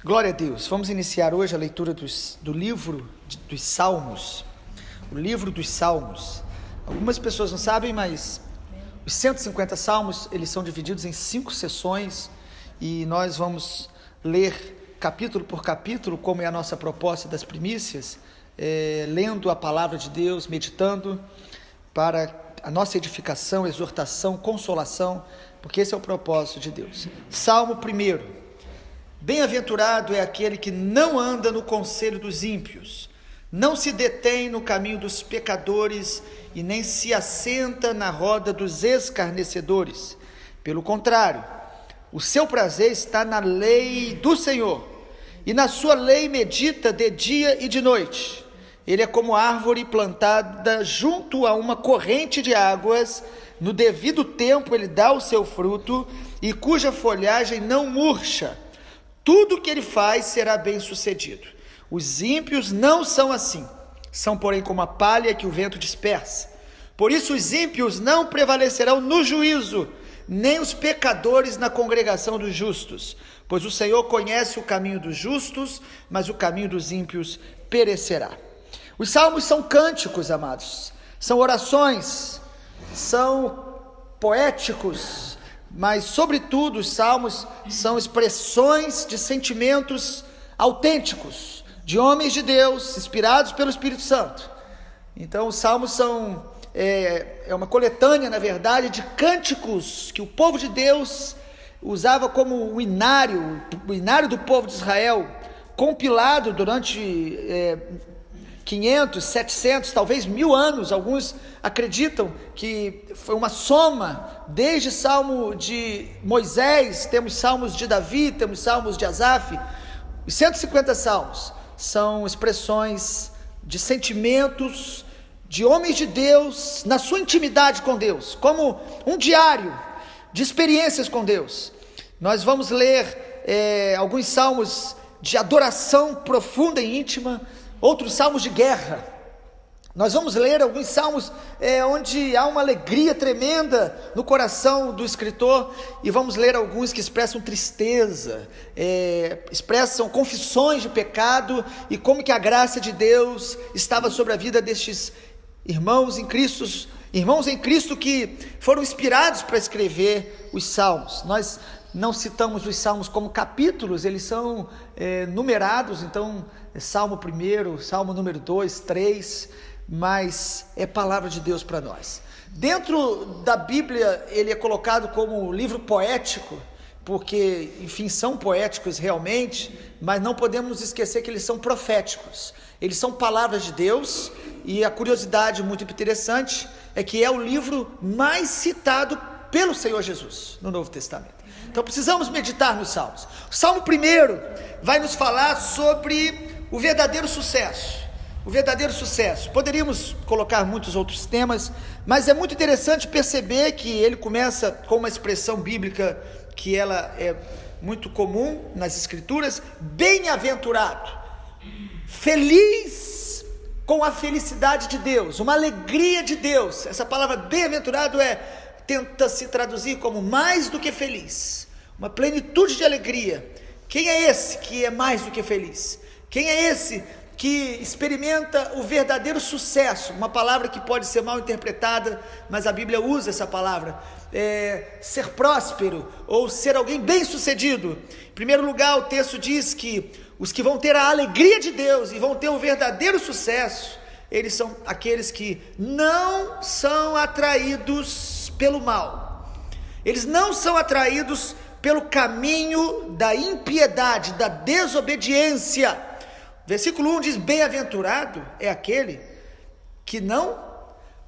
Glória a Deus. Vamos iniciar hoje a leitura do livro dos Salmos. O livro dos Salmos. Algumas pessoas não sabem, mas os 150 Salmos, eles são divididos em 5 sessões e nós vamos ler capítulo por capítulo, como é a nossa proposta das primícias, lendo a palavra de Deus, meditando para a nossa edificação, exortação, consolação, porque esse é o propósito de Deus. Salmo 1. Bem-aventurado é aquele que não anda no conselho dos ímpios, não se detém no caminho dos pecadores e nem se assenta na roda dos escarnecedores. Pelo contrário, o seu prazer está na lei do Senhor, e na sua lei medita de dia e de noite. Ele é como árvore plantada junto a uma corrente de águas, no devido tempo ele dá o seu fruto, e cuja folhagem não murcha. Tudo que ele faz será bem sucedido. Os ímpios não são assim, são porém como a palha que o vento dispersa. Por isso os ímpios não prevalecerão no juízo, nem os pecadores na congregação dos justos. Pois o Senhor conhece o caminho dos justos, mas o caminho dos ímpios perecerá. Os salmos são cânticos, amados, são orações, são poéticos, mas, sobretudo, os salmos são expressões de sentimentos autênticos, de homens de Deus, inspirados pelo Espírito Santo. Então, os salmos são uma coletânea, na verdade, de cânticos que o povo de Deus usava como o inário do povo de Israel, compilado durante 500, 700, talvez 1000 anos. Alguns acreditam que foi uma soma, desde Salmo de Moisés, temos Salmos de Davi, temos Salmos de Asaf. Os 150 Salmos são expressões de sentimentos de homens de Deus, na sua intimidade com Deus, como um diário de experiências com Deus. Nós vamos ler alguns salmos de adoração profunda e íntima, outros salmos de guerra. Nós vamos ler alguns salmos onde há uma alegria tremenda no coração do escritor, e vamos ler alguns que expressam tristeza, expressam confissões de pecado e como que a graça de Deus estava sobre a vida destes irmãos em Cristo que foram inspirados para escrever os salmos. Nós não citamos os salmos como capítulos, eles são numerados, então Salmo 1, Salmo número 2, 3, mas é palavra de Deus para nós. Dentro da Bíblia, ele é colocado como um livro poético, porque, enfim, são poéticos realmente, mas não podemos nos esquecer que eles são proféticos. Eles são palavras de Deus, e a curiosidade muito interessante é que é o livro mais citado pelo Senhor Jesus no Novo Testamento. Então precisamos meditar nos Salmos. O Salmo 1 vai nos falar sobre o verdadeiro sucesso. O verdadeiro sucesso. Poderíamos colocar muitos outros temas, mas é muito interessante perceber que ele começa com uma expressão bíblica que ela é muito comum nas Escrituras: bem-aventurado, feliz com a felicidade de Deus, uma alegria de Deus. Essa palavra bem-aventurado tenta se traduzir como mais do que feliz, uma plenitude de alegria. Quem é esse que é mais do que feliz? Quem é esse que experimenta o verdadeiro sucesso? Uma palavra que pode ser mal interpretada, mas a Bíblia usa essa palavra, ser próspero ou ser alguém bem sucedido. Em primeiro lugar, o texto diz que os que vão ter a alegria de Deus e vão ter o verdadeiro sucesso, eles são aqueles que não são atraídos pelo mal, eles não são atraídos pelo caminho da impiedade, da desobediência. Versículo 1 diz: bem-aventurado é aquele que não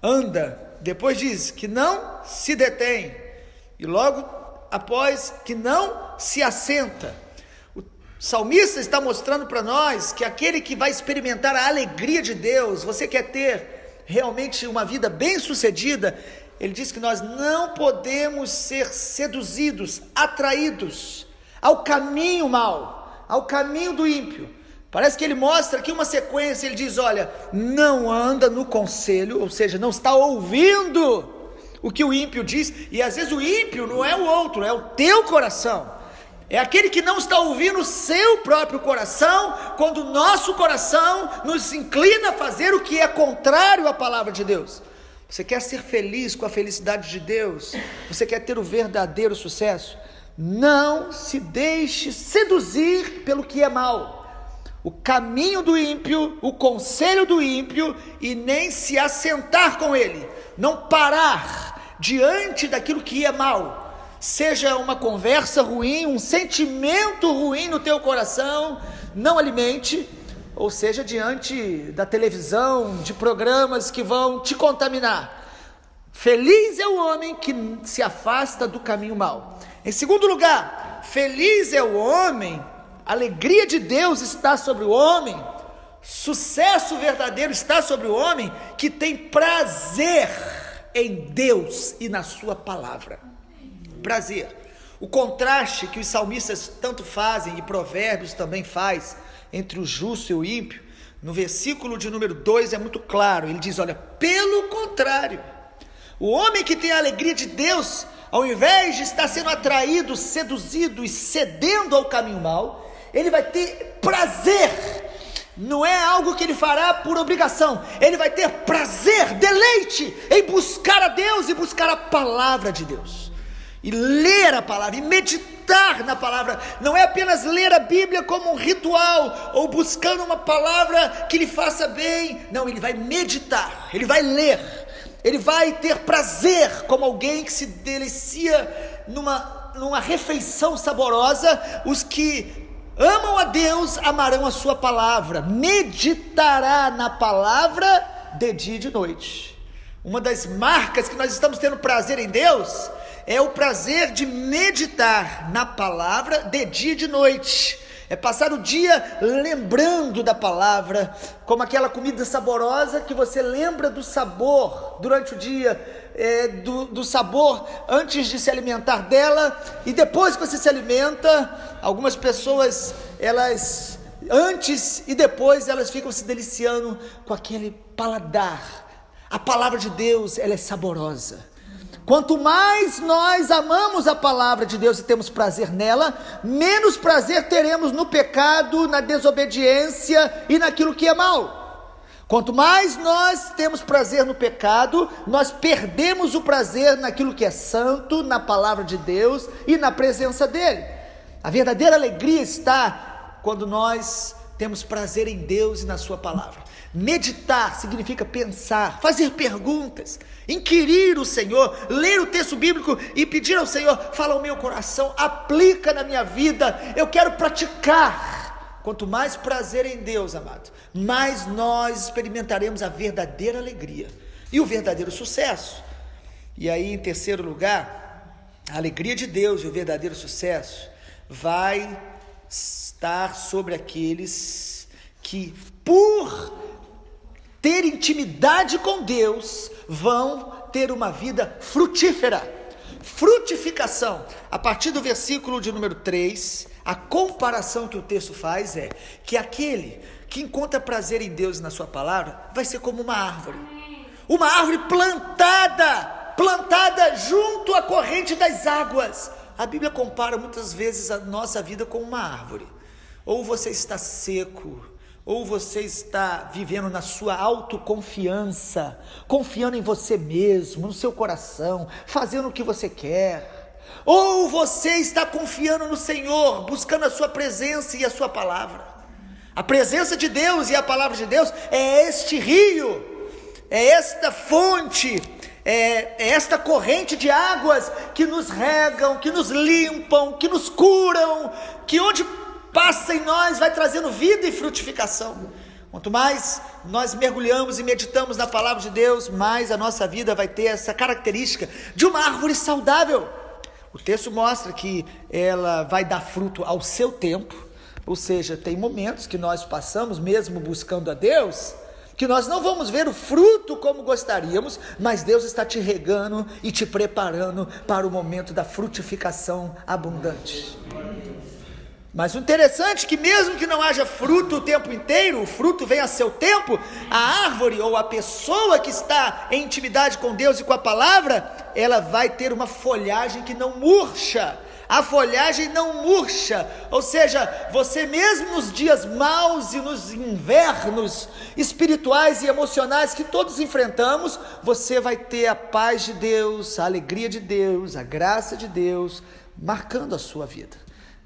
anda, depois diz que não se detém, e logo após que não se assenta. O salmista está mostrando para nós que aquele que vai experimentar a alegria de Deus, você quer ter realmente uma vida bem sucedida, ele diz que nós não podemos ser seduzidos, atraídos ao caminho mau, ao caminho do ímpio. Parece que ele mostra aqui uma sequência, ele diz: olha, não anda no conselho, ou seja, não está ouvindo o que o ímpio diz, e às vezes o ímpio não é o outro, é o teu coração. É aquele que não está ouvindo o seu próprio coração, quando o nosso coração nos inclina a fazer o que é contrário à palavra de Deus. Você quer ser feliz com a felicidade de Deus? Você quer ter o verdadeiro sucesso? Não se deixe seduzir pelo que é mal. O caminho do ímpio, o conselho do ímpio, e nem se assentar com ele. Não parar diante daquilo que é mal. Seja uma conversa ruim, um sentimento ruim no teu coração, não alimente, ou seja, diante da televisão, de programas que vão te contaminar. Feliz é o homem que se afasta do caminho mau. Em segundo lugar, feliz é o homem, a alegria de Deus está sobre o homem, sucesso verdadeiro está sobre o homem que tem prazer em Deus e na sua palavra. Prazer. O contraste que os salmistas tanto fazem, e Provérbios também faz, entre o justo e o ímpio, no versículo de número 2 é muito claro. Ele diz, olha, pelo contrário, o homem que tem a alegria de Deus, ao invés de estar sendo atraído, seduzido e cedendo ao caminho mau, ele vai ter prazer. Não é algo que ele fará por obrigação, ele vai ter prazer, deleite em buscar a Deus e buscar a palavra de Deus. E ler a palavra, e meditar na palavra. Não é apenas ler a Bíblia como um ritual, ou buscando uma palavra que lhe faça bem. Não, ele vai meditar, ele vai ler, ele vai ter prazer, como alguém que se delicia numa refeição saborosa. Os que amam a Deus amarão a sua palavra, meditará na palavra de dia e de noite. Uma das marcas que nós estamos tendo prazer em Deus é o prazer de meditar na palavra de dia e de noite. É passar o dia lembrando da palavra, como aquela comida saborosa que você lembra do sabor durante o dia, do sabor antes de se alimentar dela, e depois que você se alimenta. Algumas pessoas, elas antes e depois, elas ficam se deliciando com aquele paladar. A palavra de Deus, ela é saborosa. Quanto mais nós amamos a palavra de Deus e temos prazer nela, menos prazer teremos no pecado, na desobediência e naquilo que é mal. Quanto mais nós temos prazer no pecado, nós perdemos o prazer naquilo que é santo, na palavra de Deus e na presença dele. A verdadeira alegria está quando nós temos prazer em Deus e na sua palavra. Meditar significa pensar, fazer perguntas, inquirir o Senhor, ler o texto bíblico e pedir ao Senhor, fala ao meu coração, aplica na minha vida, eu quero praticar. Quanto mais prazer em Deus, amado, mais nós experimentaremos a verdadeira alegria e o verdadeiro sucesso. E aí, em terceiro lugar, a alegria de Deus e o verdadeiro sucesso vai estar sobre aqueles que, por ter intimidade com Deus, vão ter uma vida frutífera. Frutificação. A partir do versículo de número 3, a comparação que o texto faz é que aquele que encontra prazer em Deus e na sua palavra, vai ser como uma árvore plantada junto à corrente das águas. A Bíblia compara muitas vezes a nossa vida com uma árvore. Ou você está seco, ou você está vivendo na sua autoconfiança, confiando em você mesmo, no seu coração, fazendo o que você quer. Ou você está confiando no Senhor, buscando a sua presença e a sua palavra. A presença de Deus e a palavra de Deus é este rio, é esta fonte, é esta corrente de águas que nos regam, que nos limpam, que nos curam, que onde passa em nós, vai trazendo vida e frutificação. Quanto mais nós mergulhamos e meditamos na palavra de Deus, mais a nossa vida vai ter essa característica de uma árvore saudável. O texto mostra que ela vai dar fruto ao seu tempo, ou seja, tem momentos que nós passamos mesmo buscando a Deus, que nós não vamos ver o fruto como gostaríamos, mas Deus está te regando e te preparando para o momento da frutificação abundante. Mas o interessante é que mesmo que não haja fruto o tempo inteiro, o fruto vem a seu tempo, a árvore ou a pessoa que está em intimidade com Deus e com a palavra, ela vai ter uma folhagem que não murcha. a folhagem não murcha, ou seja, você mesmo nos dias maus e nos invernos espirituais e emocionais que todos enfrentamos, você vai ter a paz de Deus, a alegria de Deus, a graça de Deus, marcando a sua vida.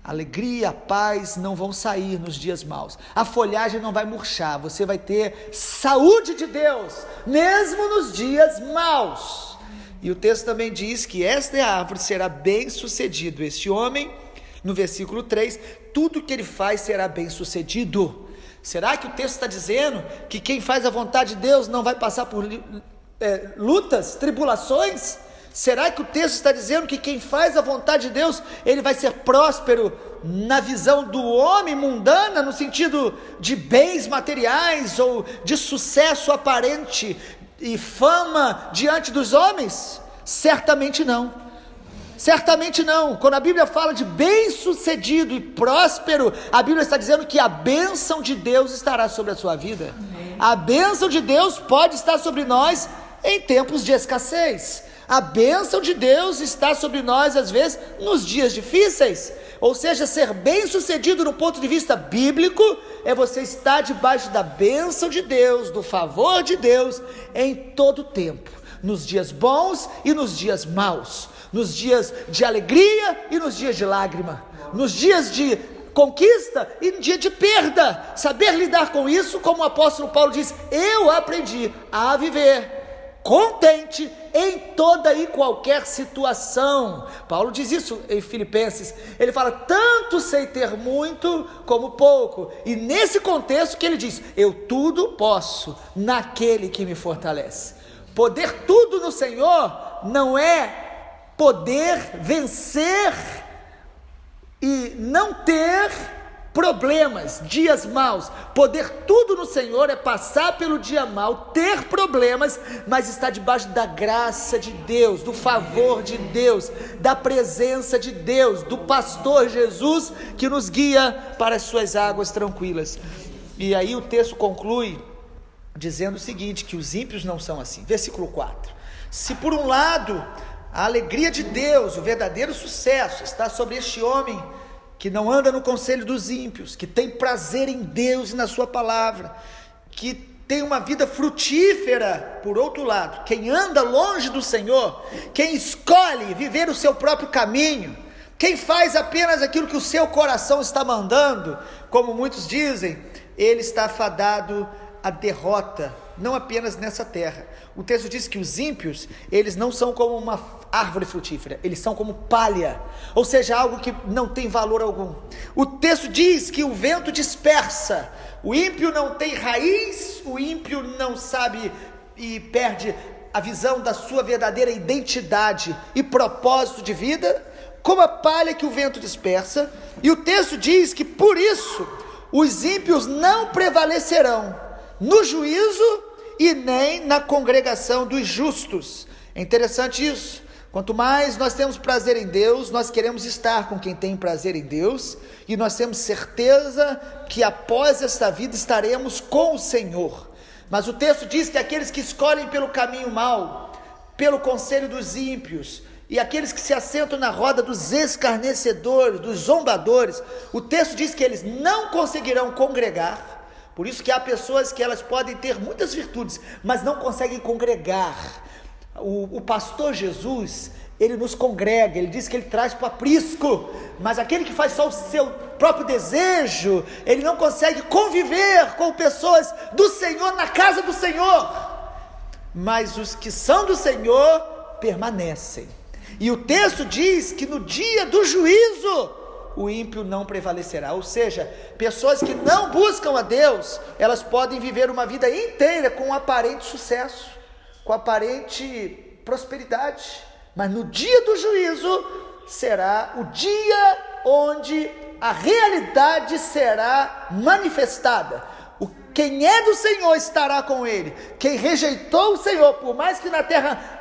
A alegria e a paz não vão sair nos dias maus, a folhagem não vai murchar, você vai ter saúde de Deus, mesmo nos dias maus. E o texto também diz que esta árvore será bem sucedido, este homem, no versículo 3, tudo que ele faz será bem sucedido. Será que o texto está dizendo que quem faz a vontade de Deus não vai passar por lutas, tribulações? Será que o texto está dizendo que quem faz a vontade de Deus, ele vai ser próspero na visão do homem mundana, no sentido de bens materiais ou de sucesso aparente e fama diante dos homens? Certamente não. Certamente não. Quando a Bíblia fala de bem-sucedido e próspero, a Bíblia está dizendo que a bênção de Deus estará sobre a sua vida. A bênção de Deus pode estar sobre nós em tempos de escassez. A bênção de Deus está sobre nós, às vezes, nos dias difíceis. Ou seja, ser bem-sucedido no ponto de vista bíblico é você estar debaixo da bênção de Deus, do favor de Deus, em todo o tempo. Nos dias bons e nos dias maus. Nos dias de alegria e nos dias de lágrima. Nos dias de conquista e no dia de perda. Saber lidar com isso, como o apóstolo Paulo diz, eu aprendi a viver contente em toda e qualquer situação. Paulo diz isso em Filipenses, ele fala, tanto sei ter muito como pouco, e nesse contexto que ele diz, eu tudo posso naquele que me fortalece. Poder tudo no Senhor não é poder vencer e não ter problemas, dias maus. Poder tudo no Senhor é passar pelo dia mau, ter problemas, mas estar debaixo da graça de Deus, do favor de Deus, da presença de Deus, do pastor Jesus que nos guia para as suas águas tranquilas. E aí o texto conclui dizendo o seguinte, que os ímpios não são assim. Versículo 4. Se por um lado a alegria de Deus, o verdadeiro sucesso está sobre este homem que não anda no conselho dos ímpios, que tem prazer em Deus e na sua palavra, que tem uma vida frutífera, por outro lado, quem anda longe do Senhor, quem escolhe viver o seu próprio caminho, quem faz apenas aquilo que o seu coração está mandando, como muitos dizem, ele está fadado à derrota, não apenas nessa terra. O texto diz que os ímpios, eles não são como uma árvore frutífera, eles são como palha, ou seja, algo que não tem valor algum. O texto diz que o vento dispersa, o ímpio não tem raiz, o ímpio não sabe e perde a visão da sua verdadeira identidade e propósito de vida, como a palha que o vento dispersa. E o texto diz que por isso os ímpios não prevalecerão no juízo e nem na congregação dos justos. É interessante isso. Quanto mais nós temos prazer em Deus, nós queremos estar com quem tem prazer em Deus, e nós temos certeza que após esta vida estaremos com o Senhor. Mas o texto diz que aqueles que escolhem pelo caminho mau, pelo conselho dos ímpios, e aqueles que se assentam na roda dos escarnecedores, dos zombadores, o texto diz que eles não conseguirão congregar. Por isso que há pessoas que elas podem ter muitas virtudes, mas não conseguem congregar. O pastor Jesus, ele nos congrega, ele diz que ele traz para o aprisco, mas aquele que faz só o seu próprio desejo, ele não consegue conviver com pessoas do Senhor na casa do Senhor. Mas os que são do Senhor permanecem. E o texto diz que no dia do juízo o ímpio não prevalecerá, ou seja, pessoas que não buscam a Deus, elas podem viver uma vida inteira com um aparente sucesso, com aparente prosperidade, mas no dia do juízo será o dia onde a realidade será manifestada. Quem é do Senhor estará com ele, quem rejeitou o Senhor, por mais que na terra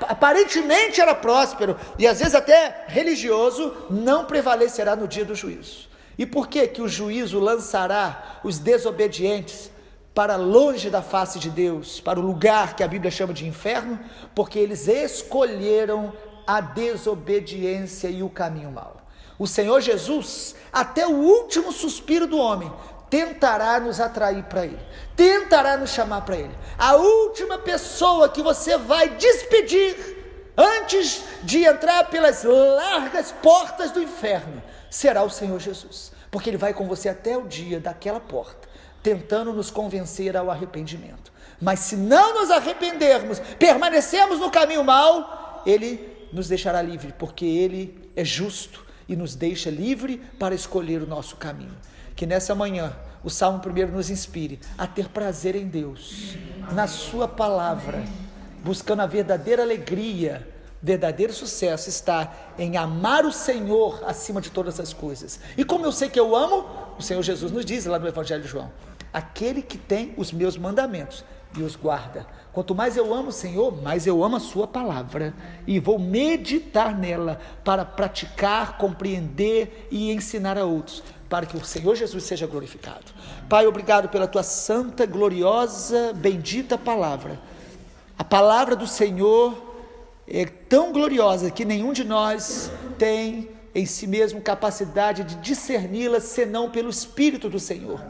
aparentemente era próspero, e às vezes até religioso, não prevalecerá no dia do juízo. E por que que o juízo lançará os desobedientes para longe da face de Deus, para o lugar que a Bíblia chama de inferno? Porque eles escolheram a desobediência e o caminho mau. O Senhor Jesus, até o último suspiro do homem, tentará nos atrair para Ele, tentará nos chamar para Ele. A última pessoa que você vai despedir antes de entrar pelas largas portas do inferno será o Senhor Jesus, porque Ele vai com você até o dia daquela porta, tentando nos convencer ao arrependimento. Mas se não nos arrependermos, permanecermos no caminho mau, Ele nos deixará livre, porque Ele é justo e nos deixa livre para escolher o nosso caminho. Que nessa manhã o Salmo 1 nos inspire a ter prazer em Deus, na sua palavra, buscando a verdadeira alegria. Verdadeiro sucesso está em amar o Senhor acima de todas as coisas. E como eu sei que eu amo, o Senhor Jesus nos diz lá no Evangelho de João: aquele que tem os meus mandamentos e os guarda. Quanto mais eu amo o Senhor, mais eu amo a sua palavra, e vou meditar nela para praticar, compreender e ensinar a outros, para que o Senhor Jesus seja glorificado. Pai, obrigado pela tua santa, gloriosa, bendita palavra. A palavra do Senhor é tão gloriosa que nenhum de nós tem em si mesmo capacidade de discerni-la, senão pelo Espírito do Senhor.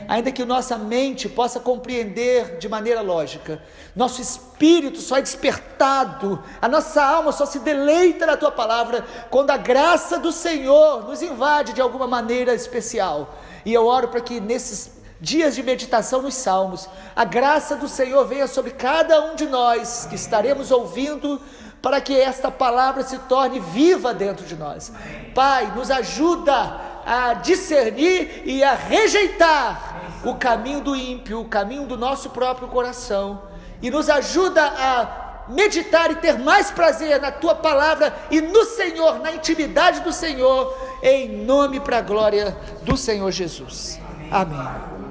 Ainda que nossa mente possa compreender de maneira lógica, nosso espírito só é despertado, a nossa alma só se deleita na tua palavra quando a graça do Senhor nos invade de alguma maneira especial. E eu oro para que nesses dias de meditação nos Salmos, a graça do Senhor venha sobre cada um de nós que estaremos ouvindo, para que esta palavra se torne viva dentro de nós. Pai, nos ajuda a discernir e a rejeitar o caminho do ímpio, o caminho do nosso próprio coração, e nos ajuda a meditar e ter mais prazer na tua palavra e no Senhor, na intimidade do Senhor, em nome para a glória do Senhor Jesus. Amém.